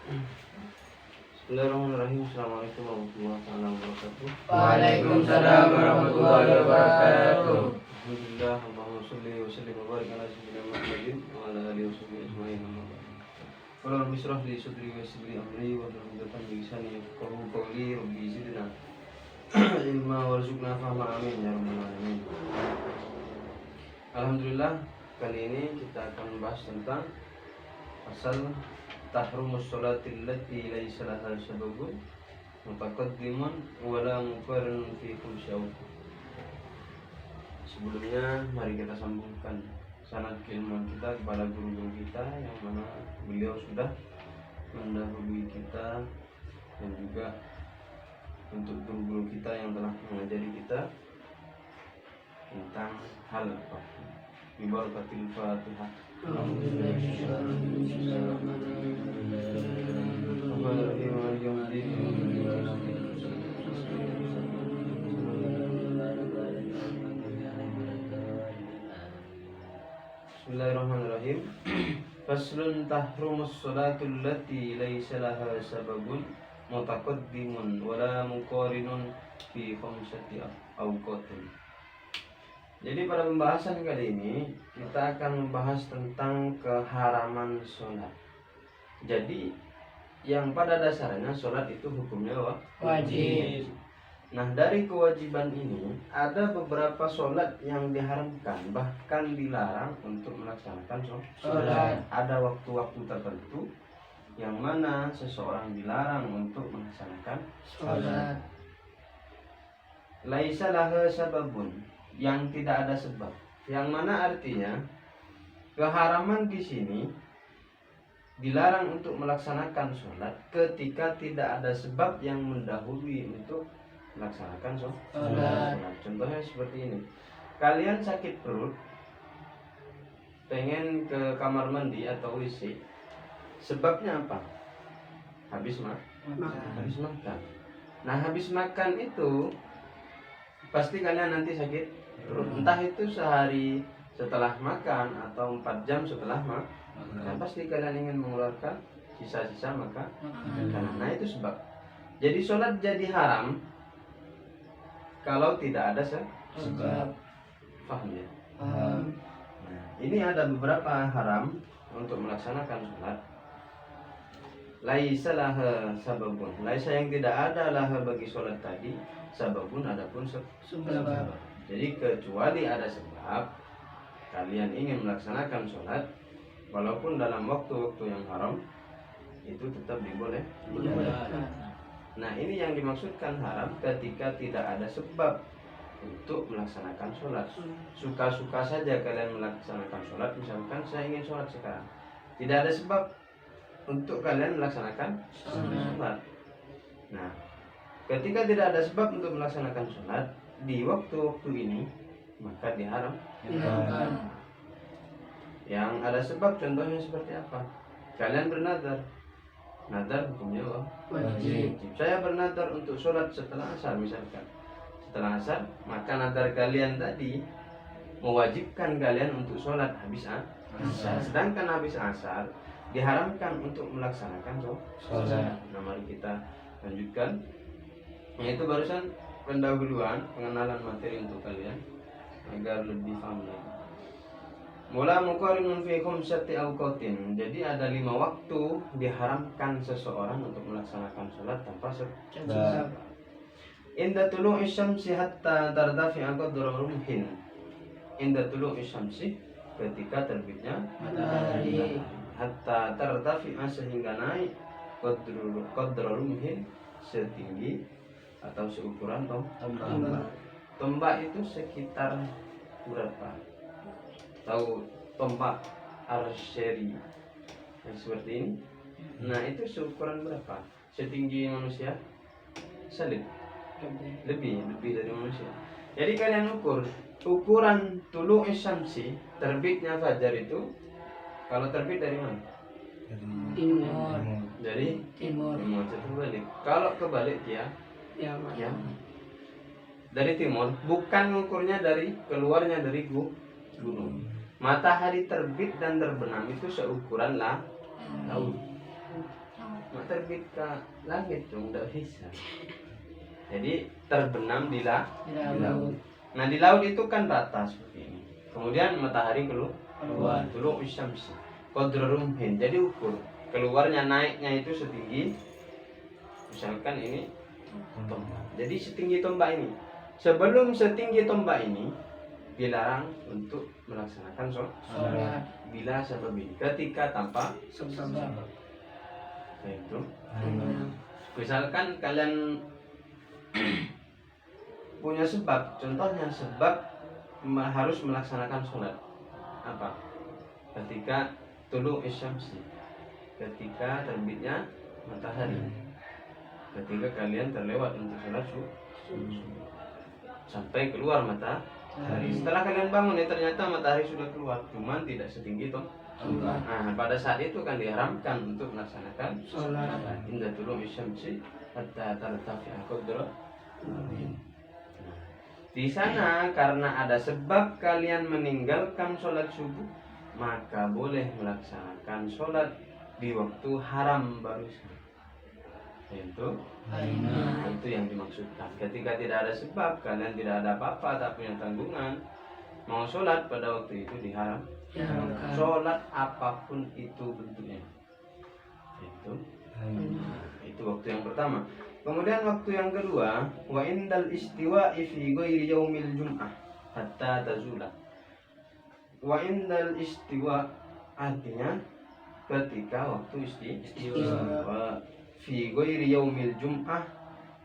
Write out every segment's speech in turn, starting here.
Bismillahirrahmanirrahim. Assalamualaikum warahmatullahi wabarakatuh. Waalaikumsalam warahmatullahi wabarakatuh. Alhamdulillah, Allahumma sholli wa sallim wa barik ala sayyidina Muhammadin wa ala alihi wa sahbihi ajma'in. Qala rabbi shrah li sadri wa yassir li amri wa hlul 'uqdatam min lisani yafqahu qawli. Rabbi zidna ilma warzuqna fahma, amin ya rabbal alamin. Alhamdulillah, kali ini kita akan membahas tentang pasal tahrumus sholatil lati laisa laha sababun mutaqaddimun wa la muqarrinun fi khumsyau. Sebelumnya mari kita sambungkan sanad keilmuan kita kepada guru-guru kita yang mana beliau sudah mendahului kita, dan juga untuk guru-guru kita yang telah mengajari kita tentang hal apa. Bibarakatil Fatihah. Bismillahirrahmanirrahim. Faslun tahrumus sholatul lati laisa laha sababun mutaqaddimun wala muqarinun fi khamsati awqatin. Jadi pada pembahasan kali ini kita akan membahas tentang keharaman sholat. Jadi yang pada dasarnya sholat itu hukumnya Wajib. Nah, dari kewajiban ini ada beberapa sholat yang diharamkan, bahkan dilarang untuk melaksanakan sholat. Ada waktu-waktu tertentu yang mana seseorang dilarang untuk melaksanakan sholat. Laisa laha sababun, yang tidak ada sebab. Yang mana artinya keharaman di sini dilarang untuk melaksanakan sholat ketika tidak ada sebab yang mendahului untuk melaksanakan sholat. Contohnya seperti ini. Kalian sakit perut, pengen ke kamar mandi atau WC. Sebabnya apa? Habis makan. Nah, habis makan itu pasti kalian nanti sakit perut. Entah itu sehari setelah makan atau 4 jam setelah makan. Pasti kalian ingin mengeluarkan sisa-sisa makanan. Nah, itu sebab. Jadi sholat jadi haram kalau tidak ada sebab. Paham ya? Nah, ini ada beberapa haram untuk melaksanakan sholat. Laisa laha sababun. Laisa yang tidak ada laha bagi sholat tadi, sababun adapun sebab. Jadi kecuali ada sebab, kalian ingin melaksanakan sholat walaupun dalam waktu-waktu yang haram, itu tetap dibolehkan. Nah, ini yang dimaksudkan haram ketika tidak ada sebab untuk melaksanakan sholat. Suka-suka saja kalian melaksanakan sholat. Misalkan saya ingin sholat sekarang, tidak ada sebab untuk kalian melaksanakan sholat. Nah, ketika tidak ada sebab untuk melaksanakan sholat di waktu-waktu ini, maka diharam. Yang ada sebab contohnya seperti apa? Kalian bernadar. Nadar hukumnya wajib. Saya bernadar untuk sholat setelah asar misalkan. Setelah asar, maka nadar kalian tadi mewajibkan kalian untuk sholat habis asar. Sedangkan habis asar diharamkan untuk melaksanakan sholat. Nah, mari kita lanjutkan. Yaitu barusan pendahuluan, pengenalan materi untuk kalian agar lebih paham lagi. Mula muqarrinun fi khamsati awqatin. Jadi ada 5 waktu diharamkan seseorang untuk melaksanakan sholat tanpa sebab. Inda tulu'i syamsi hatta tardafi'a qadra rumhin. Inda tulu'i syamsi, ketika terbitnya matahari, hatta tardafi'a, sehingga naik qadra rumhin, setinggi atau seukuran tombak. Tombak itu sekitar berapa? Tahu tombak archery yang seperti ini? Nah, itu seukuran berapa? Setinggi manusia salib. Lebih dari manusia. Jadi kalian ukur ukuran tulu'i syamsi, terbitnya fajar itu, kalau terbit dari mana? Timur. Dari Timur. Terbalik. Kalau kebalik ya. Dari timur, bukan ukurnya dari keluarnya dari gunung. Matahari terbit dan terbenam itu seukuran laut. Mak terbit ke langit dong, tidak bisa. Jadi terbenam di laut. Nah di laut itu kan rata seperti ini. Kemudian matahari keluar. Tulu isyamsi. Qadrumhin. Jadi ukur keluarnya naiknya itu setinggi, misalkan ini tombak. Jadi setinggi tombak ini. Sebelum setinggi tombak ini dilarang untuk melaksanakan sholat. Bila sebab ini ketika tanpa sebab. Itu. Misalkan kalian punya sebab, contohnya sebab harus melaksanakan sholat apa? Ketika tulu isyamsi, ketika terbitnya matahari, ketika kalian terlewat untuk sholat subuh sampai keluar matahari. Setelah kalian bangun ternyata matahari sudah keluar, cuman tidak setinggi toh. Nah pada saat itu kan diharamkan untuk melaksanakan sholat. Indah tulu isyamsi hatta tartafi'a qadra. Di sana karena ada sebab kalian meninggalkan sholat subuh, maka boleh melaksanakan sholat di waktu haram barusan. Itu yang dimaksudkan. Ketika tidak ada sebab, kalian tidak ada apa-apa, tak punya tanggungan, mau sholat pada waktu itu diharam. Sholat apapun itu bentuknya. Itu waktu yang pertama. Kemudian waktu yang kedua, wa indal istiwa'i fi ghairi yaumil jum'ah hatta tazula. Wa indal istiwa artinya ketika waktu istiwa fi ghairi yaumil jum'ah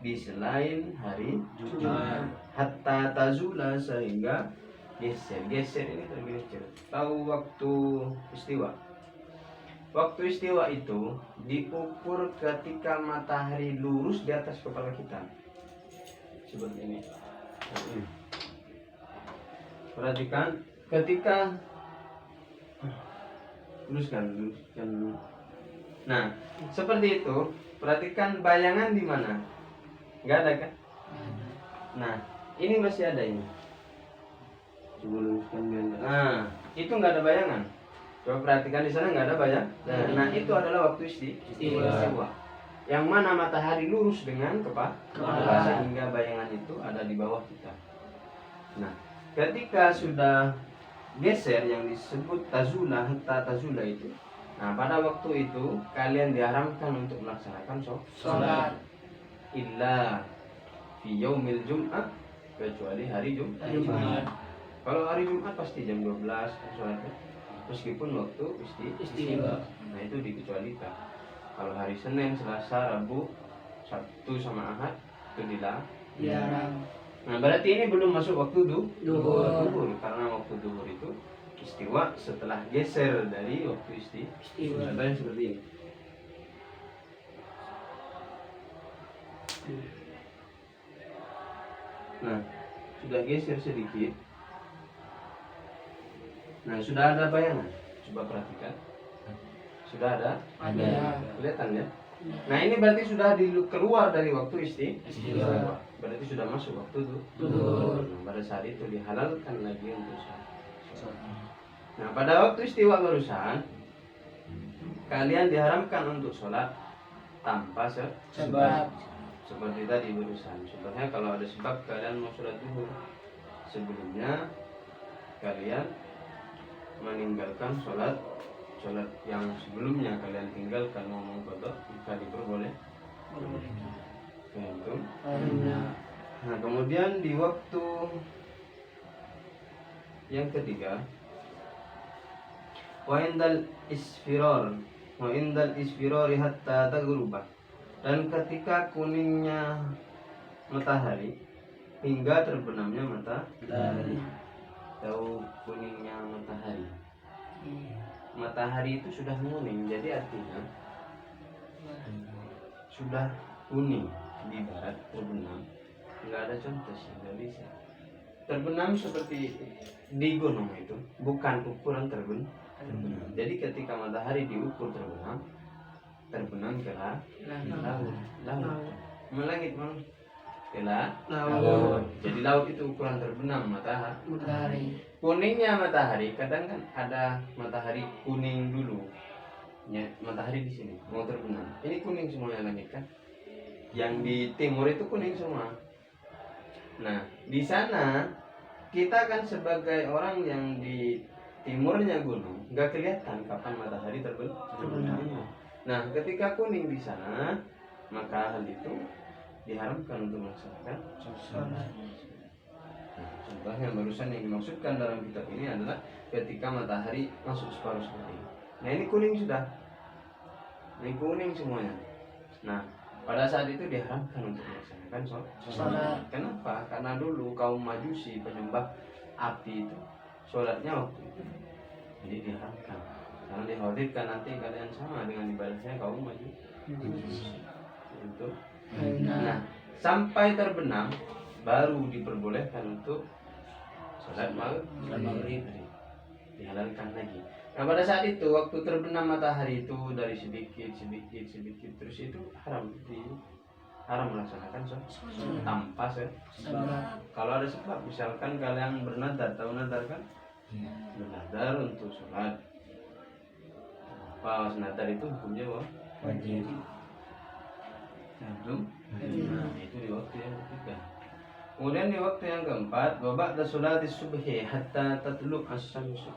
di selain hari Jumat hatta tazula sehingga geser ini tergeser. Tahu waktu istiwa? Waktu istiwa itu diukur ketika matahari lurus di atas kepala kita. Seperti ini. Perhatikan ketika luruskan. Nah, seperti itu. Perhatikan bayangan di mana? Enggak ada kan? Nah, ini masih ada ini. Coba luruskan biar. Nah, itu enggak ada bayangan. Coba perhatikan di sana nggak ada bayang. Nah itu adalah waktu istiwa. Yang mana matahari lurus dengan kepala sehingga bayangan itu ada di bawah kita. Nah ketika sudah geser yang disebut tazula hatta tazula itu, nah pada waktu itu kalian diharamkan untuk melaksanakan sholat. Illa fi yaumil jum'ah, kecuali hari Jumat. Kalau hari Jumat pasti jam 12 sholatnya. Meskipun waktu istiwa. Nah itu dikecualikan. Kalau hari Senin, Selasa, Rabu, Sabtu sama Ahad itu dilarang. Nah berarti ini belum masuk waktu duhur. Karena waktu duhur itu istiwa setelah geser dari waktu istiwa. Contohnya seperti ini. Nah sudah geser sedikit. Nah sudah ada bayangan, coba perhatikan. Sudah ada? Kelihatan ya? Nah ini berarti sudah keluar dari waktu istiwa. Berarti sudah masuk waktu duhur. Nah, pada saat itu dihalalkan lagi untuk sholat. Nah pada waktu istiwa barusan, kalian diharamkan untuk sholat tanpa sebab. Seperti tadi barusan. Contohnya kalau ada sebab kalian mau sholat duhur, sebelumnya kalian meninggalkan sholat yang sebelumnya kalian tinggalkan ngomong qada, jika diperboleh. Itu. Nah kemudian di waktu yang ketiga, wa indal isfirari hatta taghruba, dan ketika kuningnya matahari hingga terbenamnya matahari. Tahu kuningnya matahari. Matahari itu sudah kuning, jadi artinya sudah kuning di barat terbenam. Nggak ada contoh sih, nggak bisa. Terbenam seperti di gunung itu, bukan ukuran terbenam. Jadi ketika matahari diukur terbenam ke laut. Melangit ke laut. Jadi laut itu ukuran terbenam matahari. Kuningnya matahari, kadang kan ada matahari kuning dulu, Ya, matahari di sini mau terbenam. Ini kuning semuanya langit kan? Yang di timur itu kuning semua. Nah, di sana kita kan sebagai orang yang di timurnya gunung, nggak kelihatan kapan matahari terbenam. Nah, ketika kuning di sana, maka hal itu diharamkan untuk melaksanakan sholat. Nah, contoh yang barusan yang dimaksudkan dalam kitab ini adalah ketika matahari masuk separuh hari. Nah, ini kuning sudah. Ini kuning semuanya. Nah, pada saat itu diharamkan untuk melaksanakan sholat. Kenapa? Karena dulu kaum Majusi penyembah api itu sholatnya waktu itu. Jadi diharamkan. Karena dikhawatirkan nanti kalian sama dengan ibadahnya kaum Majusi. Itu. Nah, sampai terbenam baru diperbolehkan untuk sholat maghrib. Dihalalkan lagi. Nah, pada saat itu waktu terbenam matahari itu dari sedikit terus itu haram melaksanakan sholat tanpa sebab. Kalau ada sebab, misalkan kalian bernadar, tahu nadar kan? Bernadar untuk sholat. Apa nadar itu hukumnya Wajib. Nah, itu di waktu yang ketiga. Kemudian di waktu yang keempat, wa ba'da sholati subhi hatta tatlu asy-syamsu.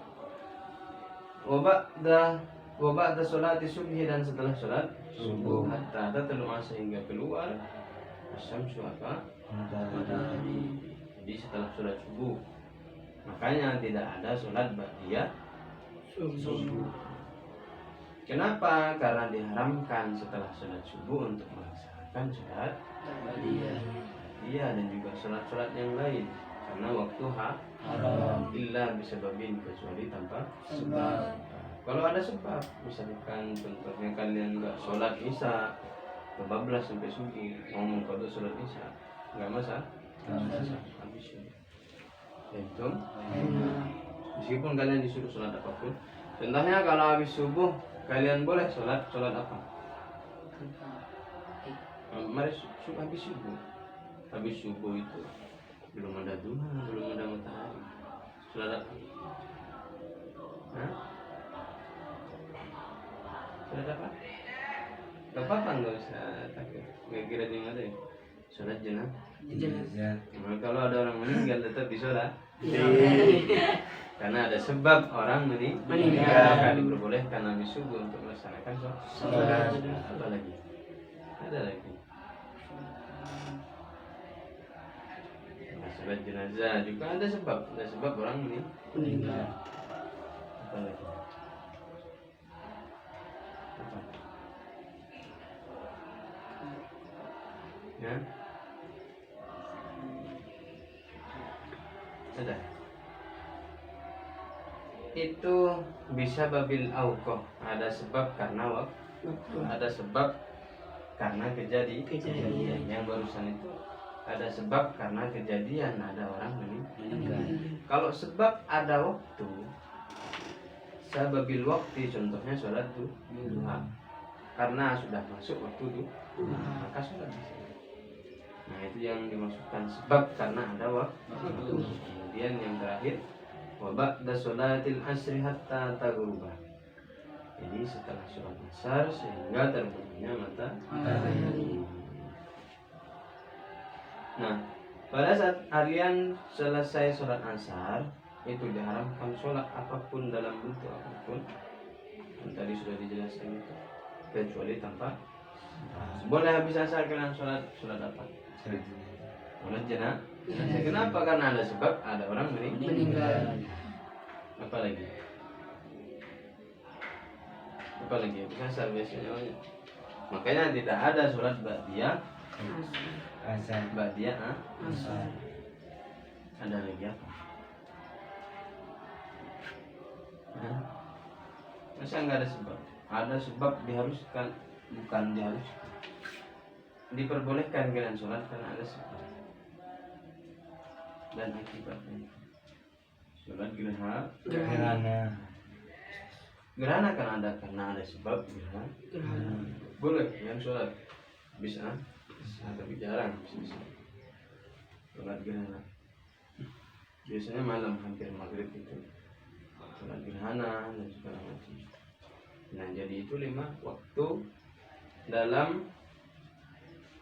Wa ba'da sholati subhi, dan setelah sholat subuh hatta tatlu sehingga keluar asy-syamsu apa? Matahari. Jadi setelah sholat subuh. Makanya tidak ada sholat ba'diyah subuh. Kenapa? Karena diharamkan setelah sholat subuh untuk melaksanakan sholat ba'diyah dan juga sholat-sholat yang lain, karena waktu haram illa bisababin, kecuali tanpa sebab. Kalau ada sebab, misalkan contohnya kalian nggak sholat isya kebablas sampai subuh, ngomong kalau sholat isya nggak masalah, habis itu meskipun kalian disuruh sholat apapun. Contohnya kalau habis subuh kalian boleh sholat apa? Mari habis subuh itu belum ada duha, belum ada matahari, sholat apa? Sholat apa? Gak apa-apa, nggak usah takut. Nggak kira di mana ya? Sholat jenazah. Nah, kalau ada orang meninggal tetap disolat. Karena ada sebab orang meninggal, maka diperbolehkan habis subuh untuk melaksanakan sholat. Apa lagi? Ada lagi. Sholat jenazah juga ada sebab orang meninggal. Apa lagi? Apa? Ya? Ada. Itu bisa babil auqah, ada sebab karena waktu, ada sebab karena kejadian. Yang barusan itu ada sebab karena kejadian, ada orang meninggal. Kalau sebab ada waktu, sababil waktu, contohnya sholat duha, karena sudah masuk waktu duha, maka sholat di sini. Nah, itu yang dimaksudkan sebab karena ada waktu. Kemudian yang terakhir, wa ba'da sholatil asri hatta taghruba. Jadi setelah sholat asar sehingga terbenamnya matahari. Nah, pada saat kalian selesai sholat asar, itu diharamkan sholat apapun dalam bentuk apapun. Dan tadi sudah dijelaskan itu, kecuali tanpa. Boleh habis asar kalian sholat apa? Sholat jenazah. Kenapa? Karena ada sebab, ada orang meninggal. Apa lagi? Habis asar biasanya. Makanya tidak ada sholat ba'diyah asar. Ada lagi apa? Masa nggak ada sebab? Ada sebab, diharuskan, bukan diharuskan, diperbolehkan kalian sholat karena ada sebab dan akibatnya. Sholat gerhana kan ada karena ada sebab gerhana. Boleh yang sholat bisa, tapi jarang bisa sholat gerhana. Biasanya malam hampir maghrib itu sholat gerhana dan segala macam. Nah, jadi itu 5 waktu dalam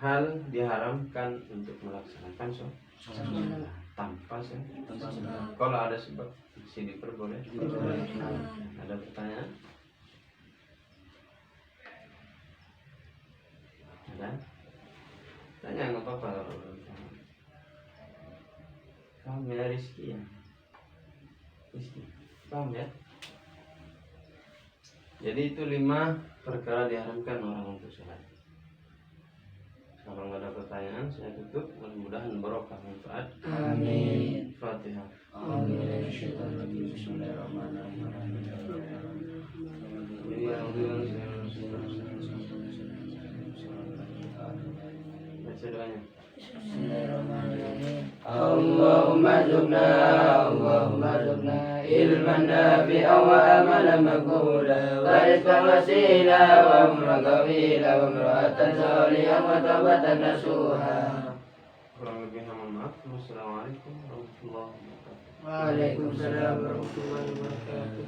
hal diharamkan untuk melaksanakan sholat tanpa sebab. Kalau ada sebab masih diperbolehkan. Ada pertanyaan? Ada? Tanya nggak apa-apa kalau belum paham. Paham ya Rizky ya? Rizky, paham ya? Jadi itu 5 perkara diharamkan orang untuk sholat. Kalau nggak ada pertanyaan, saya tutup. Mudah-mudahan barokah manfaat. Amin. Fatihah. Amin. Baca doanya. Allahumma zubna ilman nafi'a wa amalan maqbula wa rizqan wasila wa umran tawila wa imra'atan salihah wa tawbatan nasuha. Kurang lebih mohon maaf. Wassalamualaikum warahmatullahi wabarakatuh. Waalaikumsalam warahmatullahi wabarakatuh.